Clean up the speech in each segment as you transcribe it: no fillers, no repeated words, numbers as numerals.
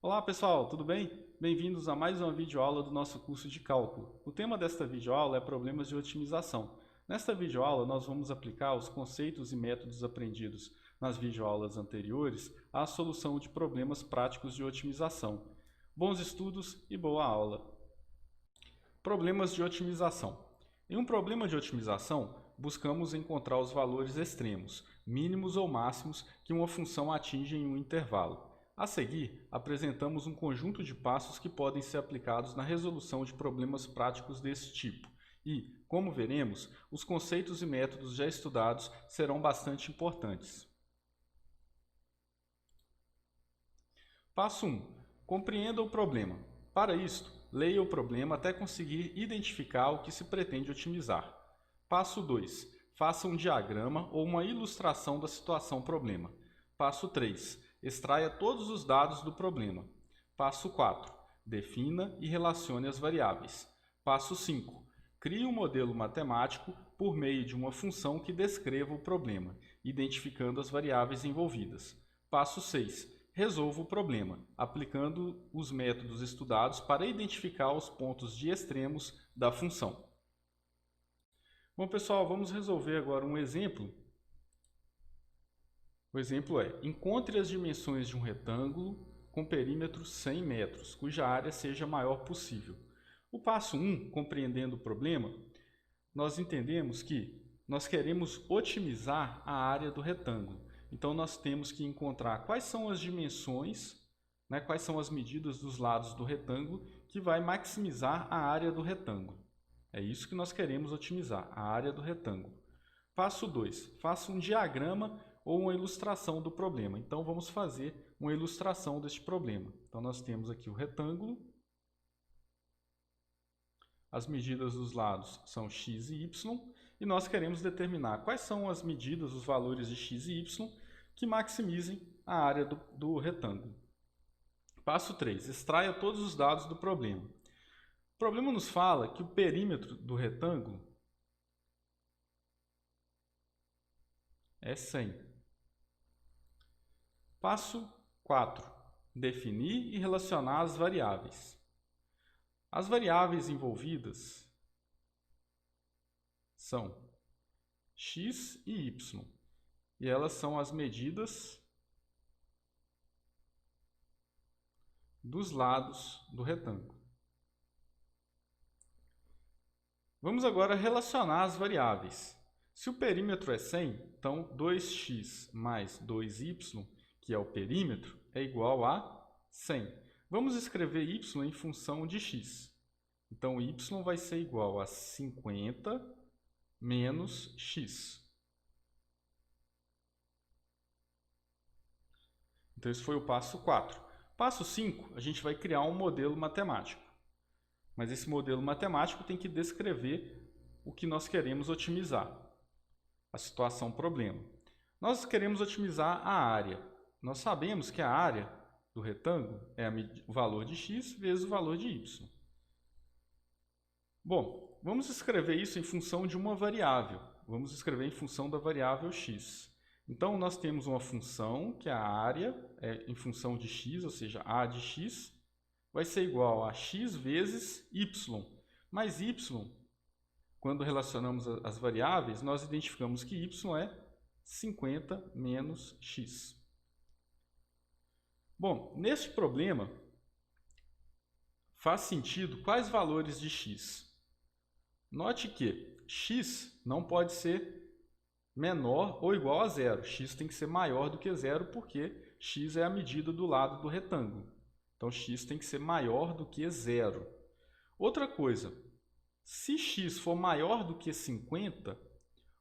Olá pessoal, tudo bem? Bem-vindos a mais uma videoaula do nosso curso de cálculo. O tema desta videoaula é problemas de otimização. Nesta videoaula nós vamos aplicar os conceitos e métodos aprendidos nas videoaulas anteriores à solução de problemas práticos de otimização. Bons estudos e boa aula! Problemas de otimização. Em um problema de otimização, buscamos encontrar os valores extremos, mínimos ou máximos, que uma função atinge em um intervalo. A seguir, apresentamos um conjunto de passos que podem ser aplicados na resolução de problemas práticos desse tipo. E, como veremos, os conceitos e métodos já estudados serão bastante importantes. Passo 1. Compreenda o problema. Para isto, leia o problema até conseguir identificar o que se pretende otimizar. Passo 2. Faça um diagrama ou uma ilustração da situação problema. Passo 3. Extraia todos os dados do problema. Passo 4. Defina e relacione as variáveis. Passo 5. Crie um modelo matemático por meio de uma função que descreva o problema, identificando as variáveis envolvidas. Passo 6. Resolva o problema, aplicando os métodos estudados para identificar os pontos de extremos da função. Bom, pessoal, vamos resolver agora um exemplo. O exemplo é: encontre as dimensões de um retângulo com perímetro 100 metros, cuja área seja a maior possível. O passo 1, compreendendo o problema, nós entendemos que nós queremos otimizar a área do retângulo. Então, nós temos que encontrar quais são as dimensões, quais são as medidas dos lados do retângulo que vai maximizar a área do retângulo. É isso que nós queremos otimizar, a área do retângulo. Passo 2, faça um diagrama ou uma ilustração do problema. Então, vamos fazer uma ilustração deste problema. Então, nós temos aqui o retângulo. As medidas dos lados são x e y, e nós queremos determinar quais são as medidas, os valores de x e y, que maximizem a área do retângulo. Passo 3. Extraia todos os dados do problema. O problema nos fala que o perímetro do retângulo é 100. Passo 4. Definir e relacionar as variáveis. As variáveis envolvidas são x e y, e elas são as medidas dos lados do retângulo. Vamos agora relacionar as variáveis. Se o perímetro é 100, então 2x mais 2y, que é o perímetro, é igual a 100. Vamos escrever y em função de x. Então, y vai ser igual a 50 menos x. Então, esse foi o passo 4. Passo 5, a gente vai criar um modelo matemático. Mas esse modelo matemático tem que descrever o que nós queremos otimizar, a situação problema. Nós queremos otimizar a área. Nós sabemos que a área do retângulo é o valor de x vezes o valor de y. Bom, vamos escrever isso em função de uma variável. Vamos escrever em função da variável x. Então, nós temos uma função que a área é em função de x, ou seja, a de x vai ser igual a x vezes y. Mas y, quando relacionamos as variáveis, nós identificamos que y é 50 menos x. Bom, neste problema, faz sentido quais valores de x? Note que x não pode ser menor ou igual a zero. X tem que ser maior do que zero porque x é a medida do lado do retângulo. Então, x tem que ser maior do que zero. Outra coisa, se x for maior do que 50,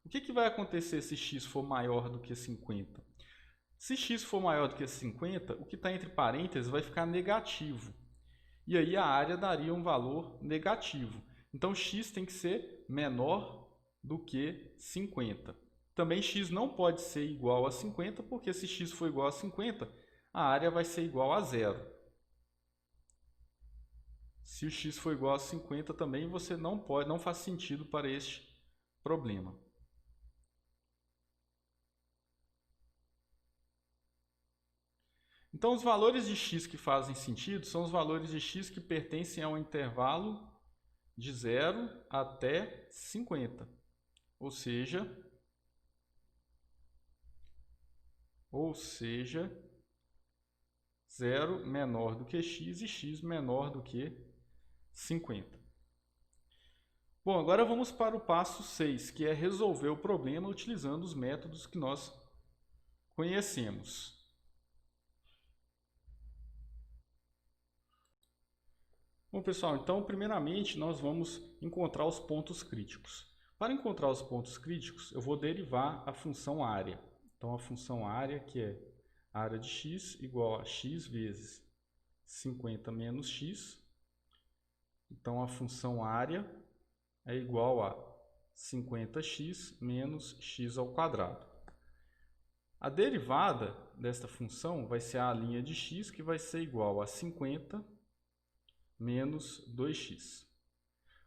o que vai acontecer se x for maior do que 50? Se x for maior do que 50, o que está entre parênteses vai ficar negativo. E aí a área daria um valor negativo. Então, x tem que ser menor do que 50. Também x não pode ser igual a 50, porque se x for igual a 50, a área vai ser igual a zero. Se o x for igual a 50 também, você não faz sentido para este problema. Então, os valores de x que fazem sentido são os valores de x que pertencem a um intervalo de 0 até 50. Ou seja, 0 menor do que x e x menor do que 50. Bom, agora vamos para o passo 6, que é resolver o problema utilizando os métodos que nós conhecemos. Bom, pessoal, então, primeiramente, nós vamos encontrar os pontos críticos. Para encontrar os pontos críticos, eu vou derivar a função área. Então, a função área, que é a área de x, igual a x vezes 50 menos x. Então, a função área é igual a 50x menos x ao quadrado. A derivada desta função vai ser a linha de x, que vai ser igual a 50 menos 2x.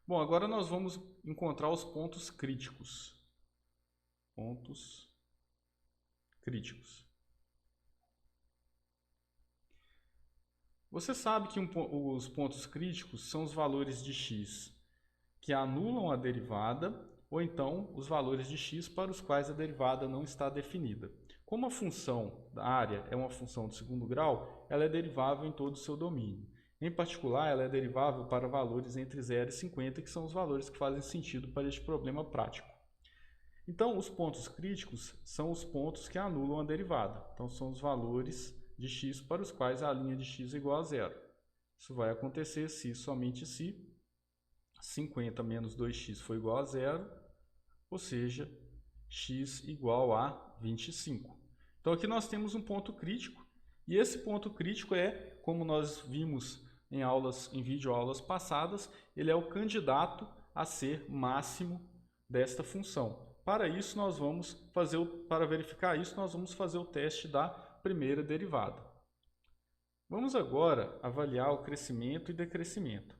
Bom, agora nós vamos encontrar os pontos críticos. Pontos críticos. Você sabe que os pontos críticos são os valores de x que anulam a derivada, ou então os valores de x para os quais a derivada não está definida. Como a função da área é uma função de segundo grau, ela é derivável em todo o seu domínio. Em particular, ela é derivável para valores entre 0 e 50, que são os valores que fazem sentido para este problema prático. Então, os pontos críticos são os pontos que anulam a derivada. Então, são os valores de x para os quais a linha de x é igual a 0. Isso vai acontecer se somente se 50 menos 2x for igual a 0, ou seja, x igual a 25. Então, aqui nós temos um ponto crítico, e esse ponto crítico é, como nós vimos em videoaulas passadas, ele é o candidato a ser máximo desta função. Para isso, para verificar isso, nós vamos fazer o teste da primeira derivada. Vamos agora avaliar o crescimento e decrescimento.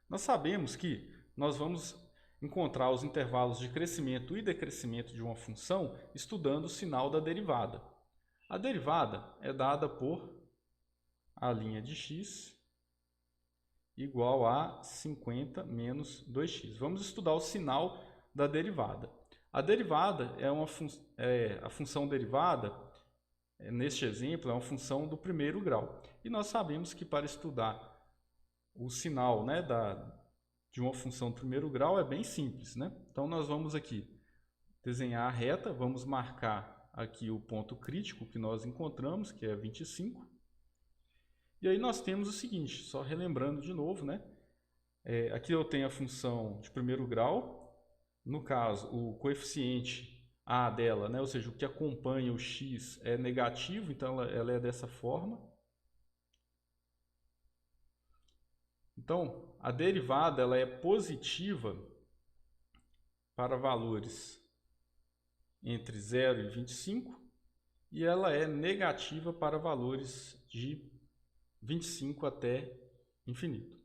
Nós sabemos que nós vamos encontrar os intervalos de crescimento e decrescimento de uma função estudando o sinal da derivada. A derivada é dada por a linha de x igual a 50 menos 2x. Vamos estudar o sinal da derivada. A derivada a função derivada, neste exemplo, é uma função do primeiro grau. E nós sabemos que para estudar o sinal, né, de uma função do primeiro grau é bem simples, né? Então, nós vamos aqui desenhar a reta, vamos marcar aqui o ponto crítico que nós encontramos, que é 25. E aí nós temos o seguinte, só relembrando de novo, né? Aqui eu tenho a função de primeiro grau, no caso, o coeficiente a dela, né? Ou seja, o que acompanha o x é negativo, então ela é dessa forma. Então, a derivada ela é positiva para valores entre 0 e 25 e ela é negativa para valores de 25 até infinito.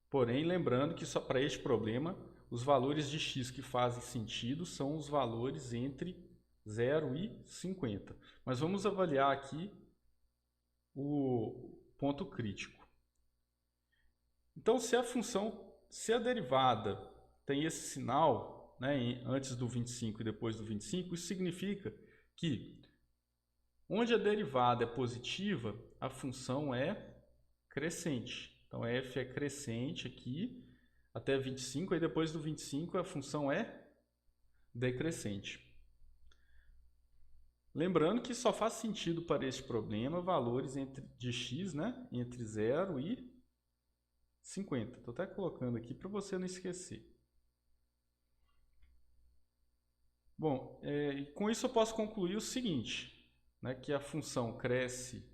Porém, lembrando que só para este problema, os valores de x que fazem sentido são os valores entre 0 e 50. Mas vamos avaliar aqui o ponto crítico. Então, se a derivada tem esse sinal, né, antes do 25 e depois do 25, isso significa que onde a derivada é positiva, a função é crescente. Então, f é crescente aqui até 25, e depois do 25 a função é decrescente. Lembrando que só faz sentido para este problema valores de x, né, entre 0 e 50. Estou até colocando aqui para você não esquecer. Bom, com isso eu posso concluir o seguinte, né, que a função cresce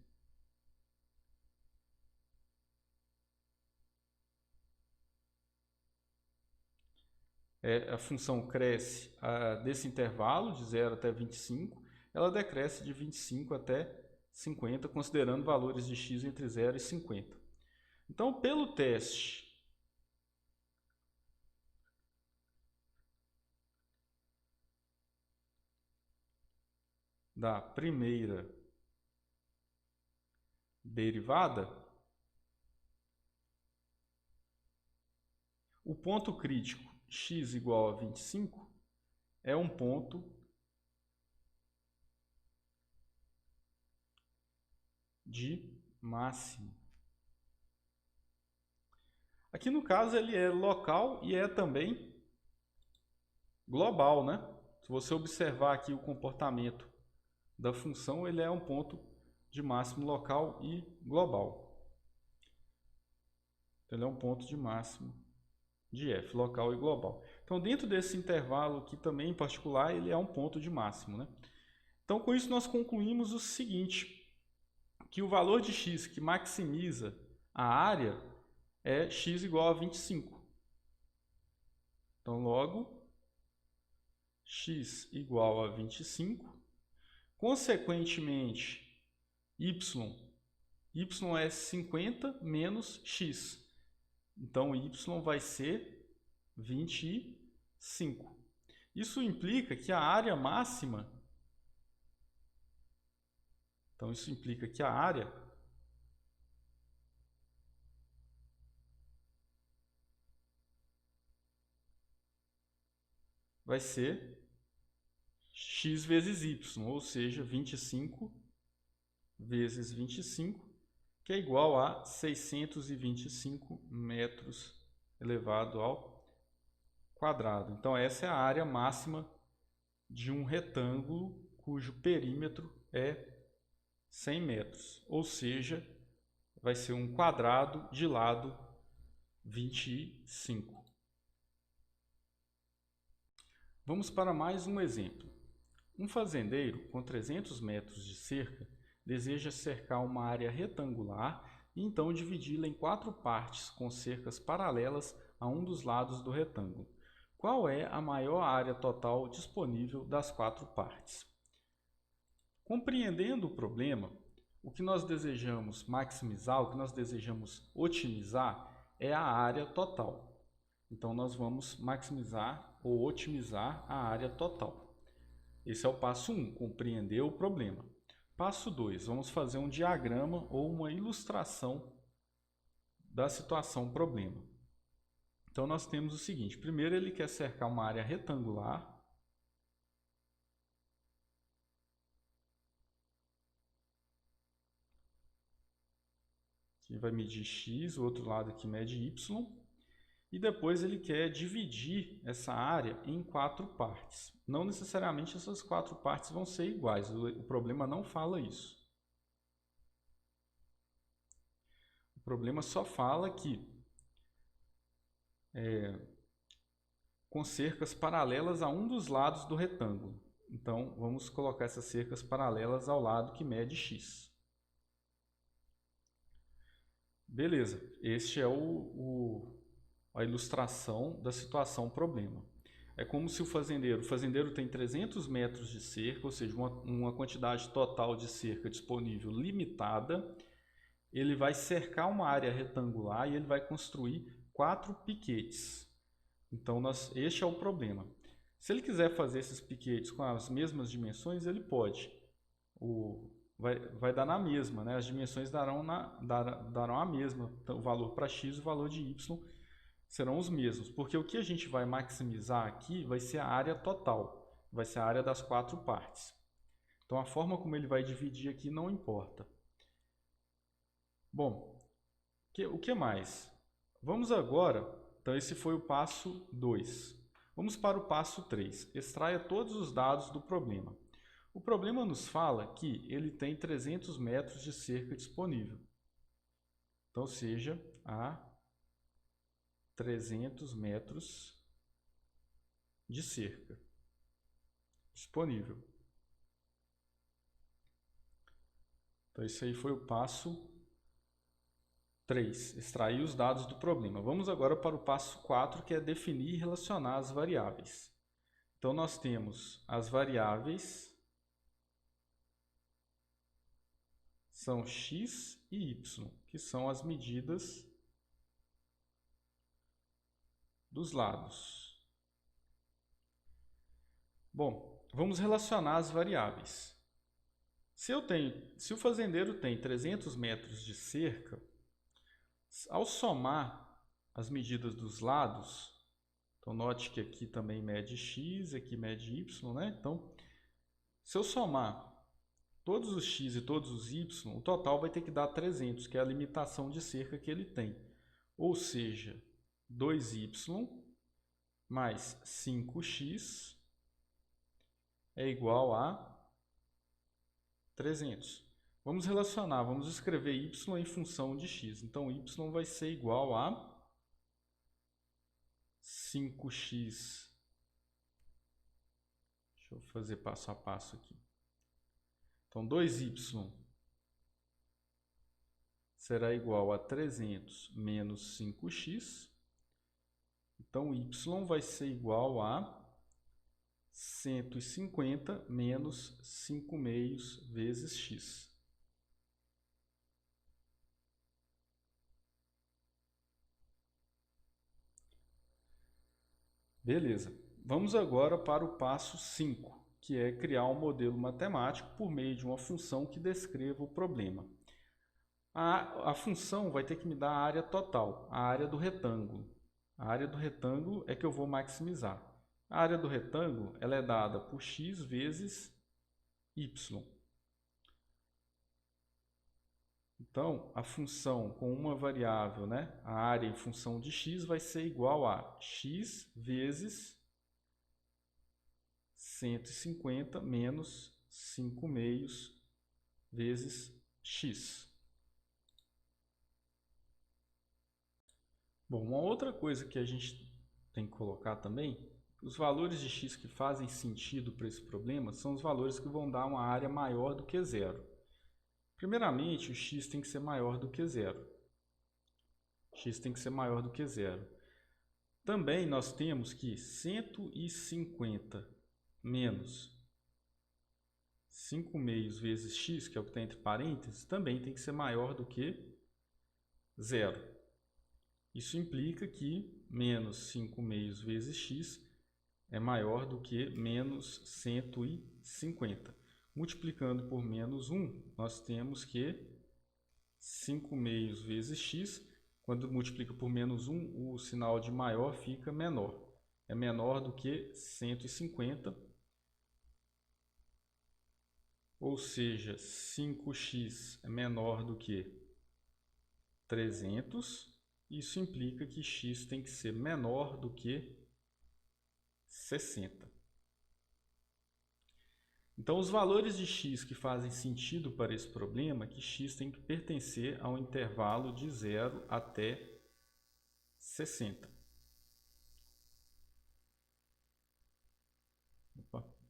desse intervalo de 0 até 25, ela decresce de 25 até 50, considerando valores de x entre 0 e 50. Então, pelo teste da primeira derivada, o ponto crítico x igual a 25 é um ponto de máximo. Aqui no caso ele é local e é também global, né? Se você observar aqui o comportamento da função, ele é um ponto de máximo local e global. Ele é um ponto de máximo de f, local e global. Então, dentro desse intervalo aqui também, em particular, ele é um ponto de máximo, né? Então, com isso, nós concluímos o seguinte, que o valor de x que maximiza a área é x igual a 25. Então, logo, x igual a 25. Consequentemente, y é 50 menos x. Então, y vai ser 25. Isso implica que a área máxima... Então, isso implica que a área vai ser x vezes y, ou seja, 25 vezes 25, que é igual a 625 metros elevado ao quadrado. Então, essa é a área máxima de um retângulo cujo perímetro é 100 metros, ou seja, vai ser um quadrado de lado 25. Vamos para mais um exemplo. Um fazendeiro com 300 metros de cerca deseja cercar uma área retangular e então dividi-la em 4 partes com cercas paralelas a um dos lados do retângulo. Qual é a maior área total disponível das 4 partes? Compreendendo o problema, o que nós desejamos maximizar, o que nós desejamos otimizar é a área total. Então, nós vamos maximizar ou otimizar a área total. Esse é o passo 1, compreender o problema. Passo 2, vamos fazer um diagrama ou uma ilustração da situação problema. Então, nós temos o seguinte, primeiro ele quer cercar uma área retangular, que vai medir x, o outro lado aqui mede y, e depois ele quer dividir essa área em 4 partes. Não necessariamente essas 4 partes vão ser iguais, o problema não fala isso. O problema só fala que com cercas paralelas a um dos lados do retângulo. Então, vamos colocar essas cercas paralelas ao lado que mede x. Beleza, este é a ilustração da situação problema. É como se o fazendeiro tem 300 metros de cerca, ou seja, uma quantidade total de cerca disponível limitada. Ele vai cercar uma área retangular e ele vai construir 4 piquetes. Então, este é o problema. Se ele quiser fazer esses piquetes com as mesmas dimensões, ele pode. Vai dar na mesma, né? As dimensões darão a mesma. Então, o valor para x e o valor de y serão os mesmos, porque o que a gente vai maximizar aqui vai ser a área total, vai ser a área das 4 partes. Então, a forma como ele vai dividir aqui não importa. Bom, o que mais? Vamos agora, então esse foi o passo 2. Vamos para o passo 3. Extraia todos os dados do problema. O problema nos fala que ele tem 300 metros de cerca disponível. Então, seja, há 300 metros de cerca disponível. Então, esse aí foi o passo 3, extrair os dados do problema. Vamos agora para o passo 4, que é definir e relacionar as variáveis. Então, nós temos as variáveis, são x e y, que são as medidas dos lados. Bom, vamos relacionar as variáveis. Se o fazendeiro tem 300 metros de cerca, ao somar as medidas dos lados, então note que aqui também mede x, aqui mede y, né? Então, se eu somar todos os x e todos os y, o total vai ter que dar 300, que é a limitação de cerca que ele tem. Ou seja, 2y mais 5x é igual a 300. Vamos relacionar, vamos escrever y em função de x. Então, y vai ser igual a 5x. Deixa eu fazer passo a passo aqui. Então, 2y será igual a 300 menos 5x. Então, y vai ser igual a 150 menos 5 meios vezes x. Beleza. Vamos agora para o passo 5, que é criar um modelo matemático por meio de uma função que descreva o problema. A função vai ter que me dar a área total, a área do retângulo. A área do retângulo é que eu vou maximizar. A área do retângulo ela é dada por x vezes y. Então, a função com uma variável, né, a área em função de x, vai ser igual a x vezes 150 menos 5 meios vezes x. Bom, uma outra coisa que a gente tem que colocar também, os valores de x que fazem sentido para esse problema são os valores que vão dar uma área maior do que zero. Primeiramente, o x tem que ser maior do que zero. X tem que ser maior do que zero. Também nós temos que 150 menos 5 meios vezes x, que é o que está entre parênteses, também tem que ser maior do que zero. Isso implica que menos 5 meios vezes x é maior do que menos 150. Multiplicando por menos 1, nós temos que 5 meios vezes x, quando multiplica por menos 1, o sinal de maior fica menor. É menor do que 150, ou seja, 5x é menor do que 300. Isso implica que x tem que ser menor do que 60. Então, os valores de x que fazem sentido para esse problema é que x tem que pertencer a um intervalo de 0 até 60.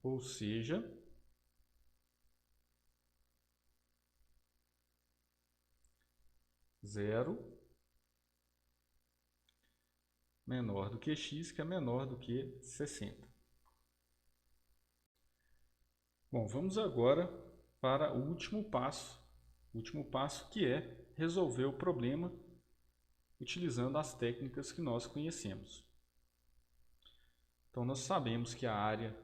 Ou seja, zero menor do que x, que é menor do que 60. Bom, vamos agora para o último passo que é resolver o problema utilizando as técnicas que nós conhecemos. Então, nós sabemos que a área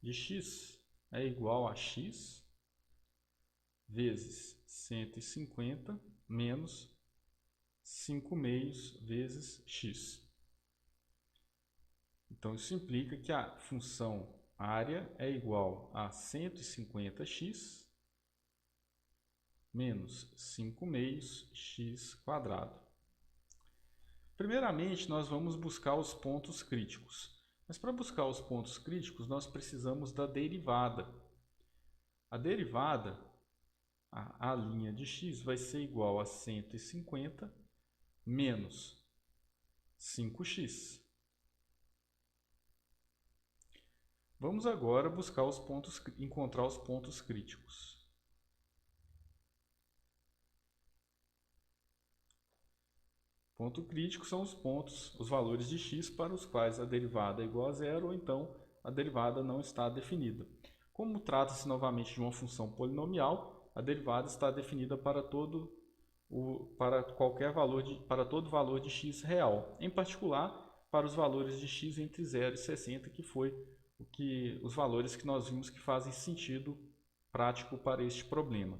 de x é igual a x vezes 150 menos 5 meios vezes x. Então, isso implica que a função área é igual a 150x menos 5 meios x quadrado. Primeiramente, nós vamos buscar os pontos críticos. Mas para buscar os pontos críticos, nós precisamos da derivada. A derivada, a linha de x, vai ser igual a 150 menos 5x. Vamos agora buscar encontrar os pontos críticos. Ponto crítico são os valores de x para os quais a derivada é igual a zero, ou então a derivada não está definida. Como trata-se novamente de uma função polinomial, a derivada está definida para todo valor de x real, em particular para os valores de x entre 0 e 60, que foi os valores que nós vimos que fazem sentido prático para este problema.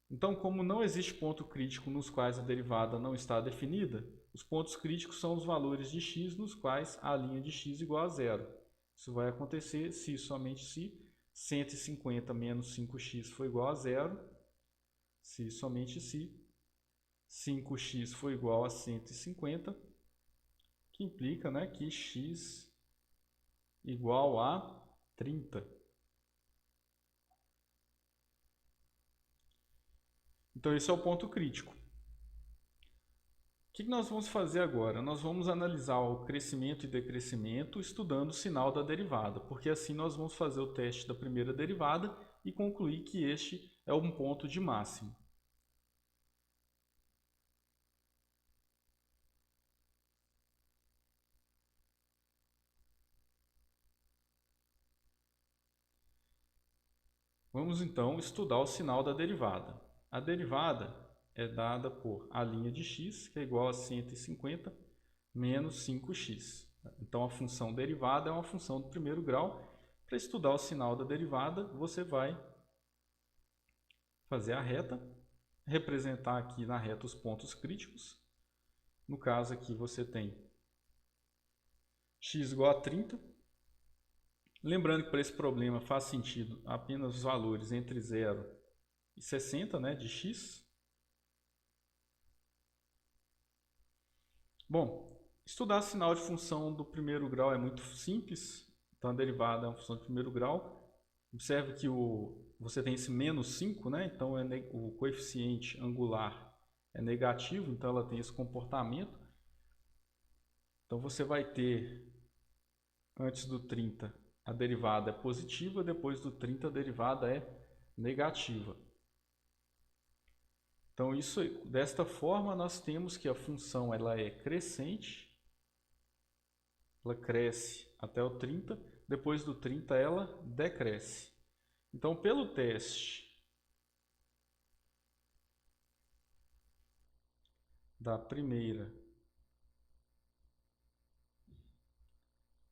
Então, como não existe ponto crítico nos quais a derivada não está definida, os pontos críticos são os valores de x nos quais a linha de x igual a zero. Isso vai acontecer se e somente se 150 menos 5x for igual a zero, se e somente se 5x for igual a 150, que implica, né, que x igual a 30. Então, esse é o ponto crítico. O que nós vamos fazer agora? Nós vamos analisar o crescimento e decrescimento estudando o sinal da derivada, porque assim nós vamos fazer o teste da primeira derivada e concluir que este é um ponto de máximo. Vamos então estudar o sinal da derivada. A derivada é dada por a linha de x, que é igual a 150 menos 5x. Então, a função derivada é uma função do primeiro grau. Para estudar o sinal da derivada, você vai fazer a reta, representar aqui na reta os pontos críticos. No caso aqui você tem x igual a 30. Lembrando que para esse problema faz sentido apenas os valores entre 0 e 60, né, de x. Bom, estudar sinal de função do primeiro grau é muito simples. Então, a derivada é uma função de primeiro grau. Observe que você tem esse menos 5, né? Então o coeficiente angular é negativo, então ela tem esse comportamento. Então, você vai ter, antes do 30, a derivada é positiva, depois do 30 a derivada é negativa. Então, desta forma, nós temos que a função ela é crescente, ela cresce até o 30, depois do 30 ela decresce. Então, pelo teste da primeira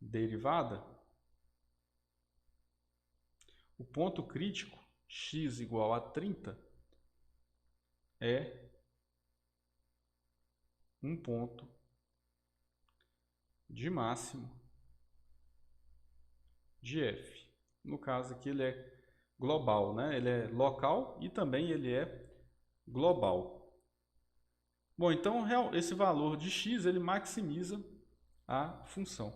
derivada, o ponto crítico, x igual a 30, é um ponto de máximo de f. No caso aqui ele é global, né? Ele é local e também ele é global. Bom, então esse valor de x ele maximiza a função.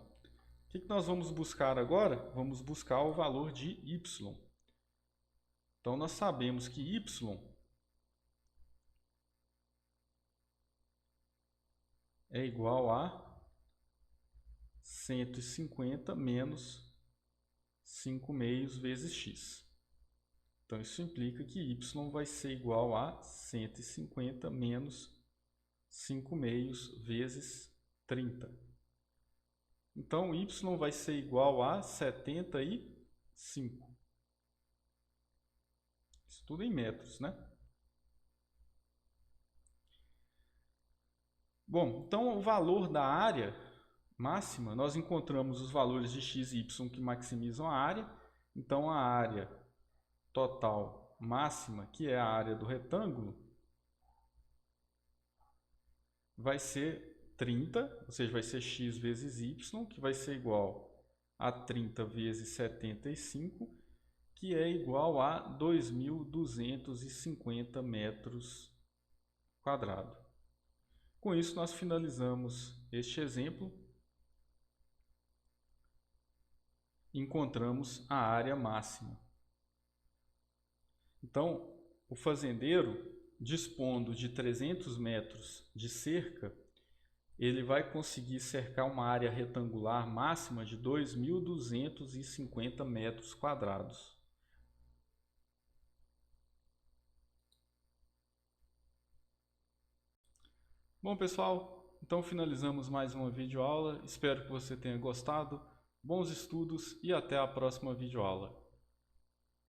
O que nós vamos buscar agora? Vamos buscar o valor de y. Então nós sabemos que y é igual a 150 menos 5 meios vezes x. Então, isso implica que y vai ser igual a 150 menos 5 meios vezes 30. Então, y vai ser igual a 75. Isso tudo em metros, né? Bom, então o valor da área máxima, nós encontramos os valores de x e y que maximizam a área. Então, a área total máxima, que é a área do retângulo, vai ser 30, ou seja, vai ser x vezes y, que vai ser igual a 30 vezes 75, que é igual a 2.250 metros quadrados. Com isso, nós finalizamos este exemplo. Encontramos a área máxima. Então, o fazendeiro, dispondo de 300 metros de cerca, ele vai conseguir cercar uma área retangular máxima de 2.250 metros quadrados. Bom, pessoal, então finalizamos mais uma videoaula. Espero que você tenha gostado. Bons estudos e até a próxima videoaula.